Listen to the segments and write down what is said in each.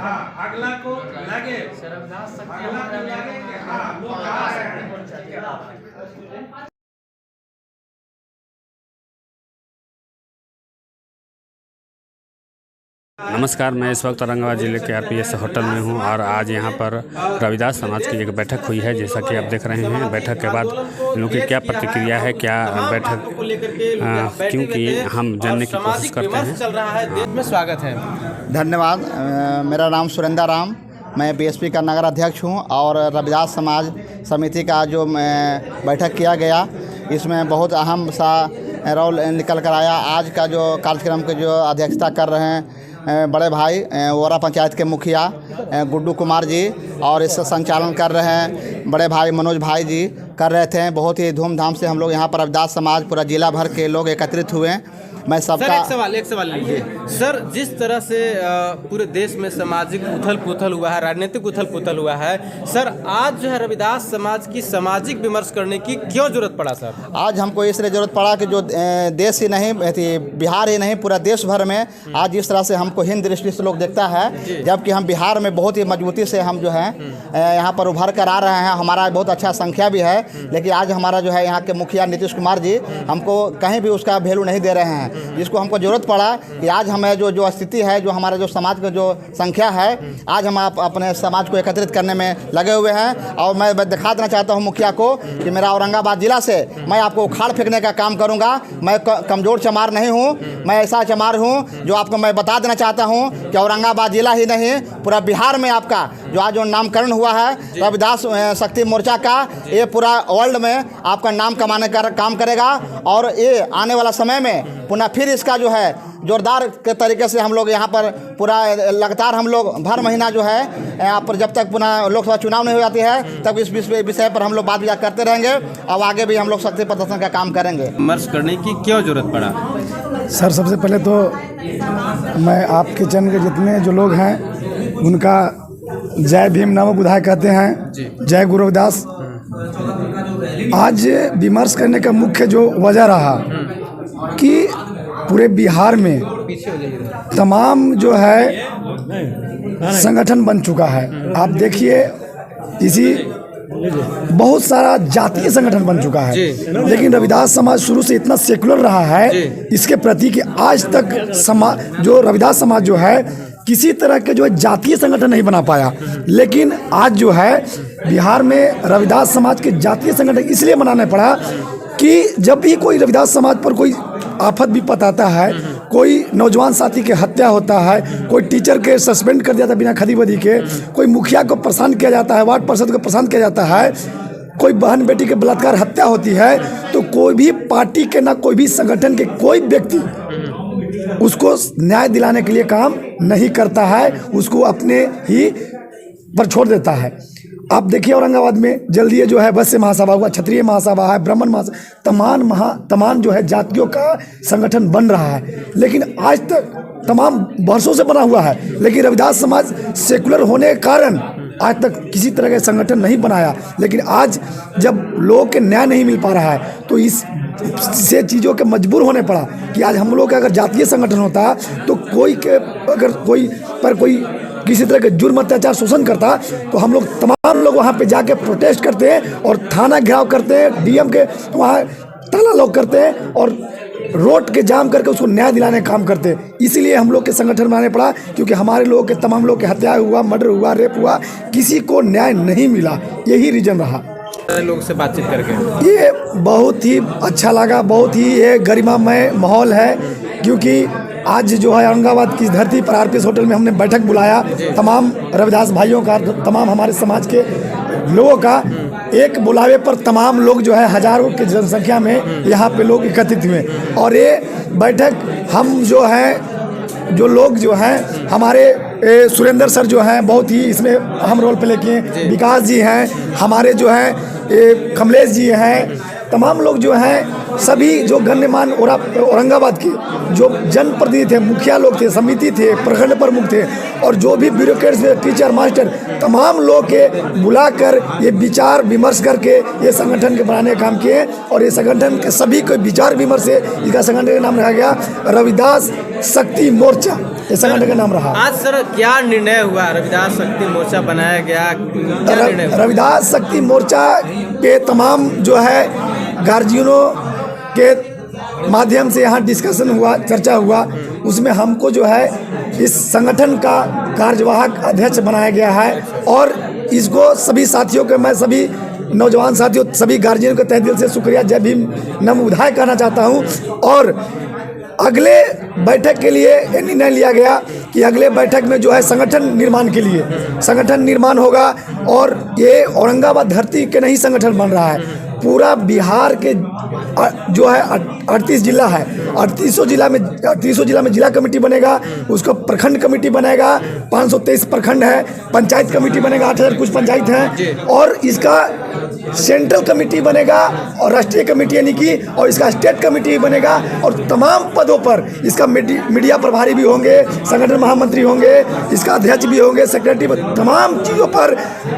अगला को लगे, अगला को लगे कि हाँ लोग आ रहे हैं। नमस्कार, मैं इस वक्त औरंगाबाद जिले के आरपीएस होटल में हूं और आज यहां पर रविदास समाज की एक बैठक हुई है। जैसा कि आप देख रहे हैं, बैठक के बाद इन लोगों की क्या प्रतिक्रिया है, क्या बैठक क्योंकि हम जानने की कोशिश करते हैं। में स्वागत है। धन्यवाद। मेरा नाम सुरेंद्र राम, मैं बीएसपी का नगर अध्यक्ष हूं और रविदास समाज समिति का जो बैठक किया गया, इसमें बहुत अहम सा रोल निकल कर आया। आज का जो कार्यक्रम के जो अध्यक्षता कर रहे हैं बड़े भाई वोरा पंचायत के मुखिया गुड्डू कुमार जी, और इसका संचालन कर रहे हैं बड़े भाई मनोज भाई जी कर रहे थे। बहुत ही धूमधाम से हम लोग यहाँ पर रविदास समाज पूरा जिला भर के लोग एकत्रित हुए। मैं सबका एक सवाल लीजिए सर। जिस तरह से पूरे देश में सामाजिक उथल पुथल हुआ है, राजनीतिक उथल पुथल हुआ है सर, आज जो है रविदास समाज की सामाजिक विमर्श करने की क्यों जरूरत पड़ा सर? आज हमको इसलिए ज़रूरत पड़ा कि जो देश ही नहीं, बिहार ही नहीं, पूरा देश भर में आज जिस तरह से हमको हीन दृष्टि से लोग देखता है, जबकि हम बिहार में बहुत ही मजबूती से हम जो है यहाँ पर उभर कर आ रहे हैं। हमारा बहुत अच्छा संख्या भी है, लेकिन आज हमारा जो है यहाँ के मुखिया नीतीश कुमार जी हमको कहीं भी उसका वैल्यू नहीं दे रहे हैं, जिसको हमको ज़रूरत पड़ा कि आज हमें जो स्थिति है, जो हमारा जो समाज का जो संख्या है, आज हम अपने समाज को एकत्रित करने में लगे हुए हैं। और मैं दिखा देना चाहता हूं मुखिया को कि मेरा औरंगाबाद ज़िला से मैं आपको उखाड़ फेंकने का काम करूंगा। मैं कमज़ोर चमार नहीं हूं, मैं ऐसा चमार हूं जो आपको मैं बता देना चाहता हूं कि औरंगाबाद ज़िला ही नहीं, पूरा बिहार में आपका जो आज जो नामकरण हुआ है रविदास शक्ति मोर्चा का, ये पूरा वर्ल्ड में आपका नाम कमाने का काम करेगा। और ये आने वाला समय में पुनः फिर इसका जो है जोरदार के तरीके से हम लोग यहाँ पर पूरा लगातार हम लोग भर महीना जो है यहाँ पर जब तक पुनः लोकसभा चुनाव नहीं हो जाती है तब इस विषय पर हम लोग बात विचार करते रहेंगे और आगे भी हम लोग शक्ति प्रदर्शन का काम करेंगे। विमर्श करने की क्यों जरूरत पड़ा सर? सबसे पहले तो मैं आपके चैनल के जितने जो लोग हैं उनका जय भीम नमो बुधाय कहते हैं, जय गुरु रविदास। आज विमर्श करने का मुख्य जो वजह रहा कि पूरे बिहार में तमाम जो है संगठन बन चुका है। आप देखिए, इसी बहुत सारा जातीय संगठन बन चुका है, लेकिन रविदास समाज शुरू से इतना सेकुलर रहा है इसके प्रति कि आज तक समाज जो रविदास समाज जो है किसी तरह के जो है जातीय संगठन नहीं बना पाया। लेकिन आज जो है बिहार में रविदास समाज के जातीय संगठन इसलिए बनाना पड़ा कि जब भी कोई रविदास समाज पर कोई आफत विपत आता है, कोई नौजवान साथी के हत्या होता है, कोई टीचर के सस्पेंड कर दिया था बिना खदी बदी के, कोई मुखिया को परेशान किया जाता है, वार्ड पार्षद को परेशान किया जाता है, कोई बहन बेटी के बलात्कार हत्या होती है, तो कोई भी पार्टी के ना कोई भी संगठन के कोई व्यक्ति उसको न्याय दिलाने के लिए काम नहीं करता है, उसको अपने ही पर छोड़ देता है। आप देखिए औरंगाबाद में जल्दी जो है वैश्य महासभा हुआ, क्षत्रिय महासभा है, ब्राह्मण महासभा, तमाम जो है जातियों का संगठन बन रहा है, लेकिन आज तक तमाम वर्षों से बना हुआ है, लेकिन रविदास समाज सेकुलर होने के कारण आज तक किसी तरह का संगठन नहीं बनाया। लेकिन आज जब लोगों के न्याय नहीं मिल पा रहा है तो इस से चीज़ों के मजबूर होने पड़ा कि आज हम लोग का अगर जातीय संगठन होता तो अगर कोई पर कोई किसी तरह के जुर्म अत्याचार शोषण करता तो हम लोग तमाम लोग वहाँ पे जाके प्रोटेस्ट करते हैं और थाना घेराव करते हैं, डीएम के वहाँ ताला लॉक करते हैं और रोड के जाम करके उसको न्याय दिलाने का काम करते हैं। इसीलिए हम लोग के संगठन बनाने पड़ा, क्योंकि हमारे लोगों के तमाम लोग के हत्या हुआ, मर्डर हुआ, रेप हुआ, किसी को न्याय नहीं मिला। यही रीजन रहा। लोग से बातचीत करके ये बहुत ही अच्छा लगा, बहुत ही ये गरिमामय माहौल है, क्योंकि आज जो है औरंगाबाद की धरती पर आरपीएस होटल में हमने बैठक बुलाया तमाम रविदास भाइयों का, तमाम हमारे समाज के लोगों का। एक बुलावे पर तमाम लोग जो है हजारों की जनसंख्या में यहाँ पे लोग एकत्रित हुए और ये बैठक हम जो हैं जो लोग जो हैं हमारे सुरेंद्र सर जो हैं बहुत ही इसमें अहम रोल प्ले किए, विकास जी हैं, हमारे जो हैं कमलेश जी हैं, तमाम लोग जो हैं सभी जो गण्यमान औरंगाबाद के जो जनप्रतिनिधि थे, मुखिया लोग थे, समिति थे, प्रखंड प्रमुख थे और जो भी ब्यूरोक्रेट्स थे, टीचर मास्टर, तमाम लोग के बुलाकर ये विचार विमर्श करके ये संगठन के बनाने का काम किए और ये संगठन के सभी को विचार विमर्श से इसका संगठन का नाम रखा गया रविदास शक्ति मोर्चा, ये संगठन का नाम रहा। आज सर क्या निर्णय हुआ? रविदास शक्ति मोर्चा बनाया गया, क्या निर्णय हुआ? रविदास शक्ति मोर्चा के तमाम जो है गार्जियनों के माध्यम से यहाँ डिस्कशन हुआ, चर्चा हुआ, उसमें हमको जो है इस संगठन का कार्यवाहक अध्यक्ष बनाया गया है और इसको सभी साथियों के, मैं सभी नौजवान साथियों, सभी गार्जियनों के तहे दिल से शुक्रिया, जय भीम नम उधाय कहना चाहता हूँ। और अगले बैठक के लिए ये निर्णय लिया गया कि अगले बैठक में जो है संगठन निर्माण के लिए संगठन निर्माण होगा और ये औरंगाबाद धरती के नहीं संगठन बन रहा है, पूरा बिहार के जो है 38 जिला है, 38 जिला में जिला कमेटी बनेगा, उसका प्रखंड कमेटी बनेगा, 523 प्रखंड है, पंचायत कमेटी बनेगा, 8000 कुछ पंचायत हैं और इसका सेंट्रल कमेटी बनेगा और राष्ट्रीय कमेटी यानी कि और इसका स्टेट कमेटी बनेगा और तमाम पदों पर इसका मीडिया प्रभारी भी होंगे, संगठन महामंत्री होंगे, इसका अध्यक्ष भी होंगे, सेक्रेटरी, तमाम चीज़ों पर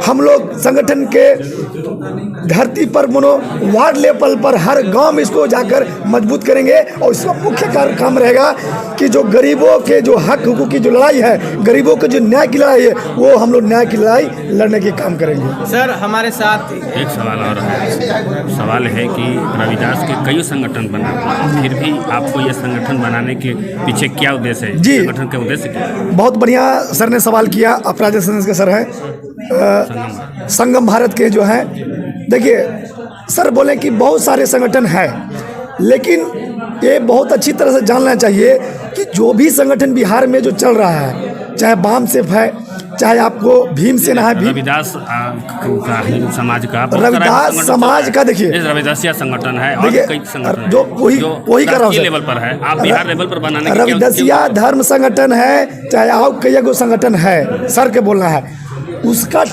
हम लोग संगठन के धरती पर वार्ड लेवल पर हर गांव में इसको जाकर मजबूत करेंगे और इसका मुख्य काम रहेगा कि जो गरीबों के जो हक हुकूक की जो लड़ाई है, गरीबों के जो न्याय की लड़ाई है, वो हम लोग न्याय की लड़ाई लड़ने के काम करेंगे। सर हमारे साथ एक सवाल और है, सवाल है कि रविदास के कई संगठन बना, फिर भी आपको ये संगठन बनाने के पीछे क्या उद्देश्य है? जी, संगठन का उद्देश्य क्या है? बहुत बढ़िया सर ने सवाल किया। अपराध के सर हैं संगम भारत के जो हैं, देखिए सर बोले कि बहुत सारे संगठन हैं, लेकिन ये बहुत अच्छी तरह से जानना चाहिए कि जो भी संगठन बिहार में जो चल रहा है, चाहे वाम सेफ है, चाहे आपको भीम सेना है, रविदास समाज का, रविदास समाज का, देखिए रविदासिया संगठन है और कई संगठन जो वही कर रहा हूँ लेवल पर है, आप बिहार लेवल पर बनाने के रविदासिया धर्म संगठन है, चाहे और कई गो संगठन है, सर के बोलना है, उसका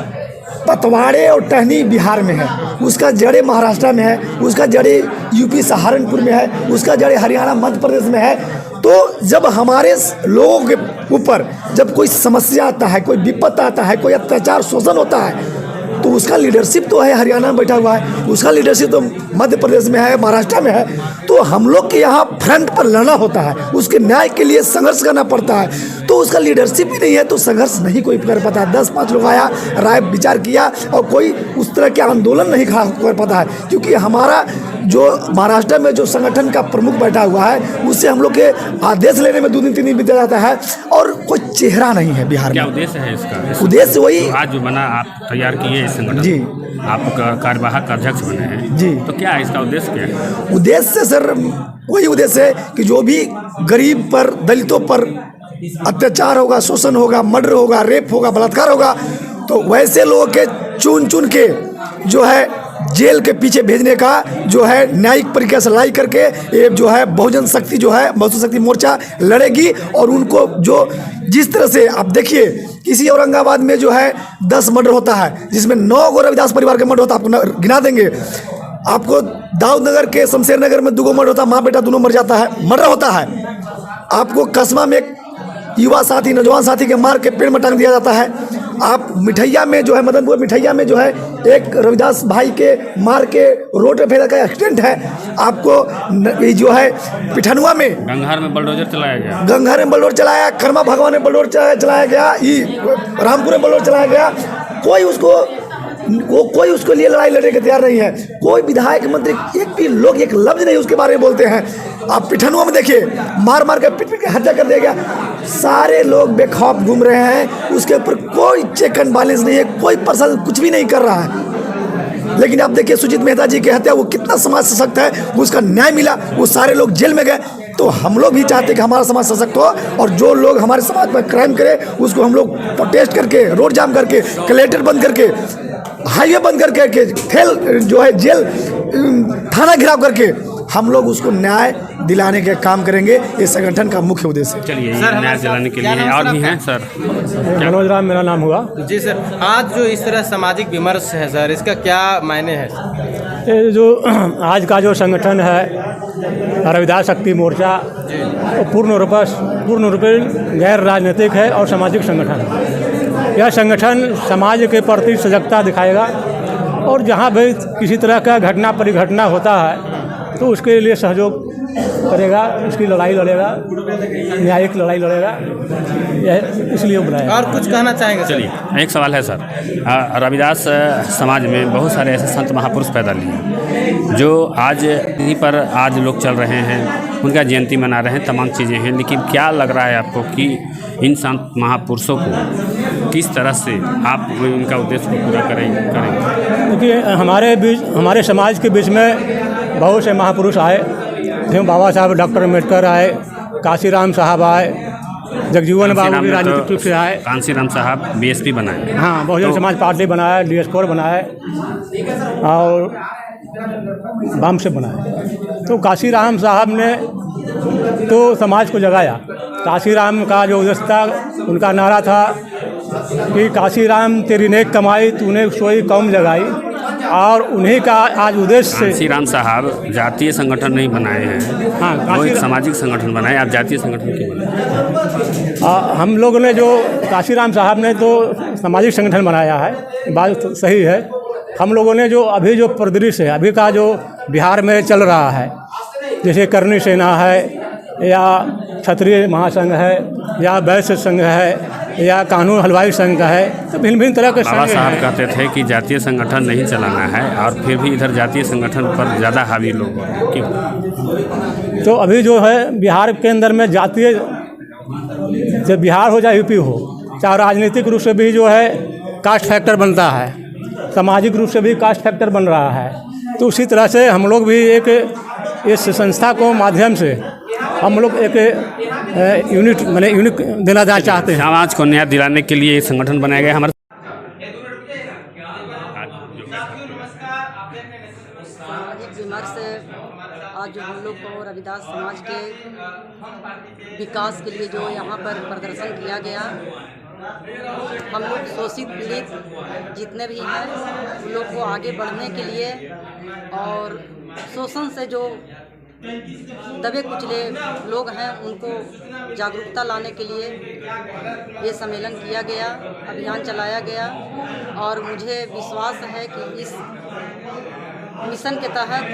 पतवाड़े और टहनी बिहार में है, उसका जड़े महाराष्ट्र में है, उसका जड़े यूपी सहारनपुर में है, उसका जड़े हरियाणा मध्य प्रदेश में है। तो जब हमारे लोगों के ऊपर जब कोई समस्या आता है, कोई विपत्त आता है, कोई अत्याचार शोषण होता है, तो उसका लीडरशिप तो है हरियाणा में बैठा हुआ है, उसका लीडरशिप तो मध्य प्रदेश में है, महाराष्ट्र में है, तो हम लोग के यहाँ फ्रंट पर लड़ना होता है, उसके न्याय के लिए संघर्ष करना पड़ता है। तो उसका लीडरशिप ही नहीं है तो संघर्ष नहीं कोई कर पाता है। 10-5 लोग आया, राय विचार किया और कोई उस तरह के आंदोलन नहीं खड़ा कर पाता है, क्योंकि हमारा जो महाराष्ट्र में जो संगठन का प्रमुख बैठा हुआ है, उससे हम लोग के आदेश लेने में 2 दिन 3 दिन बीत जाता है और कोई चेहरा नहीं है बिहार में। क्या उद्देश्य है इसका? उद्देश्य वही आज जो बना, आप तैयार किए संगठन जी, आप कार्यवाहक अध्यक्ष बने हैं जी, तो क्या है इसका उद्देश्य? क्या है उद्देश्य? सर वही उद्देश्य है कि जो भी गरीब पर, दलितों पर अत्याचार होगा, शोषण होगा, मर्डर होगा, रेप होगा, बलात्कार होगा, तो वैसे लोगों के चुन के जो है जेल के पीछे भेजने का जो है न्यायिक प्रक्रिया से लड़ाई करके ये जो है बहुजन शक्ति जो है बहुजन शक्ति मोर्चा लड़ेगी। और उनको जो जिस तरह से आप देखिए, किसी औरंगाबाद में जो है 10 मर्डर होता है, जिसमें 9 गो रविदास परिवार के मर्डर होता है, आपको गिना देंगे। आपको दाऊद नगर के शमशेर नगर में 2 गो मर्डर होता है, माँ बेटा दोनों मर जाता है, मर्डर होता है। आपको कस्बा में एक युवा साथी, नौजवान साथी के मार के पेड़ में टांग दिया जाता है। आप मिठैया में जो है, मदनपुर मिठैया में जो है एक रविदास भाई के मार के रोड पे फेंका का एक्सीडेंट है। आपको जो है पिठनुआ में गंगहर में बुलडोजर चलाया गया, गंगहर में बुलडोजर चलाया, कर्मा भगवान में बुलडोजर चलाया गया, रामपुर में बुलडोजर चलाया गया। कोई उसके लिए लड़ाई लड़ने के तैयार नहीं है। कोई विधायक मंत्री एक भी लोग एक लफ्ज नहीं उसके बारे में बोलते हैं। आप पिठनुआ में देखिए, मार के पीट के हत्या कर दिया गया। सारे लोग बेखौफ घूम रहे हैं, उसके ऊपर कोई चेक एंड बैलेंस नहीं है, कोई प्रशासन कुछ भी नहीं कर रहा है। लेकिन आप देखिए सुजीत मेहता जी की हत्या, वो कितना समाज सशक्त है, उसका न्याय मिला, वो सारे लोग जेल में गए। तो हम लोग भी चाहते हैं कि हमारा समाज सशक्त हो और जो लोग हमारे समाज में क्राइम करे उसको हम लोग प्रोटेस्ट करके, रोड जाम करके, कलेक्टर बंद करके, हाईवे बंद करके, ठेल जो है जेल, थाना घिराव करके हम लोग उसको न्याय दिलाने के काम करेंगे। ये संगठन का मुख्य उद्देश्य है। चलिए, सर, न्याय दिलाने के लिए और भी हैं सर। मनोज राम मेरा नाम हुआ। जी सर, आज जो इस तरह सामाजिक विमर्श है सर, इसका क्या मायने है सर? ये जो आज का जो संगठन है रविदास शक्ति मोर्चा, वो पूर्ण रूप गैर राजनीतिक है और सामाजिक संगठन है। यह संगठन समाज के प्रति सजगता दिखाएगा और जहाँ भी किसी तरह का घटना परिघटना होता है तो उसके लिए सहयोग करेगा, उसकी लड़ाई लड़ेगा, न्यायिक लड़ाई लड़ेगा, यह इसलिए बुलाया। और कुछ कहना चाहेंगे सर? चलिए, एक सवाल है सर। रविदास समाज में बहुत सारे ऐसे संत महापुरुष पैदा लिए जो आज यहीं पर आज लोग चल रहे हैं, उनका जयंती मना रहे हैं, तमाम चीज़ें हैं, लेकिन क्या लग रहा है आपको कि इन संत महापुरुषों को किस तरह से आप इनका उद्देश्य को पूरा करेंगे? क्योंकि हमारे समाज के बीच में बहुत से महापुरुष आए, जैसे बाबा साहब डॉक्टर अम्बेडकर आए, काशीराम साहब आए, जगजीवन बाबू भी राजनीतिक रूप से आए, कांसीराम साहब बीएसपी बनाए, हाँ, बहुजन समाज पार्टी बनाया, DS4 बनाए और वाम से बनाए। तो काशीराम साहब ने तो समाज को जगाया। काशीराम का जो उद्देश्य था, उनका नारा था कि काशीराम तेरी नेक कमाई तूने सोई कौम जगाई, और उन्हीं का आज उद्देश्य से कांसीराम साहब जातीय संगठन नहीं बनाए हैं। हाँ, वो एक सामाजिक संगठन बनाए, आप जातीय संगठन क्यों बनाए? हम लोगों ने जो काशीराम साहब ने तो सामाजिक संगठन बनाया है, बात तो सही है। हम लोगों ने जो अभी जो परिदृश्य है, अभी का जो बिहार में चल रहा है, जैसे करनी सेना है या क्षत्रिय महासंघ है या वैश्य संघ है या कानून हलवाई संघ है, तो भिन्न भिन्न तरह के बाबा संघ साहब हैं। कहते थे कि जातीय संगठन नहीं चलाना है, और फिर भी इधर जातीय संगठन पर ज़्यादा हावी लोग क्यों? तो अभी जो है बिहार के अंदर में जातीय, जब बिहार हो चाहे यूपी हो, चाहे राजनीतिक रूप से भी जो है कास्ट फैक्टर बनता है, सामाजिक रूप से भी कास्ट फैक्टर बन रहा है। तो उसी तरह से हम लोग भी एक इस संस्था को माध्यम से हम लोग एक यूनिट देना चाहते हैं। समाज को न्याय दिलाने के लिए संगठन बनाया गया हमारे। सामाजिक विमर्श आज जो हम लोग को रविदास समाज के विकास के लिए जो यहाँ पर प्रदर्शन किया गया, हम लोग शोषित पीड़ित जितने भी हैं उन लोग को आगे बढ़ने के लिए और शोषण से जो दबे कुचले लोग हैं उनको जागरूकता लाने के लिए ये सम्मेलन किया गया, अभियान चलाया गया। और मुझे विश्वास है कि इस मिशन के तहत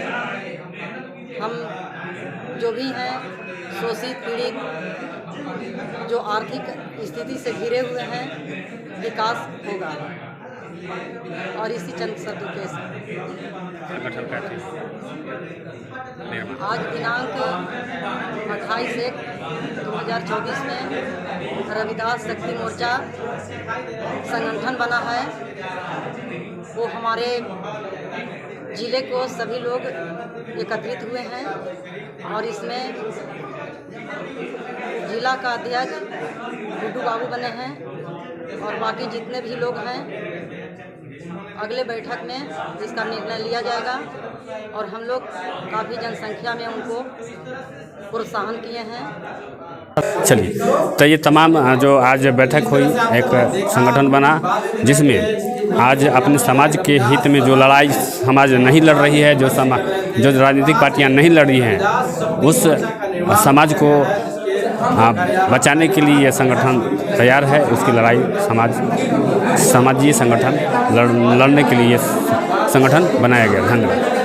हम जो भी हैं शोषित पीड़ित जो आर्थिक स्थिति से घिरे हुए हैं, विकास होगा। और इसी चंद शब्दों के आज दिनांक 28/1/2024 में रविदास शक्ति मोर्चा संगठन बना है। वो हमारे जिले को सभी लोग एकत्रित हुए हैं और इसमें जिला का अध्यक्ष गुड्डू बाबू बने हैं और बाकी जितने भी लोग हैं अगले बैठक में इसका निर्णय लिया जाएगा। और हम लोग काफ़ी जनसंख्या में उनको प्रोत्साहन किए हैं। चलिए, तो ये तमाम जो आज बैठक हुई, एक संगठन बना जिसमें आज अपने समाज के हित में जो लड़ाई समाज नहीं लड़ रही है, जो राजनीतिक पार्टियां नहीं लड़ रही हैं, उस समाज को बचाने के लिए ये संगठन तैयार है। उसकी लड़ाई समाजीय संगठन लड़ने के लिए संगठन बनाया गया। धन्यवाद।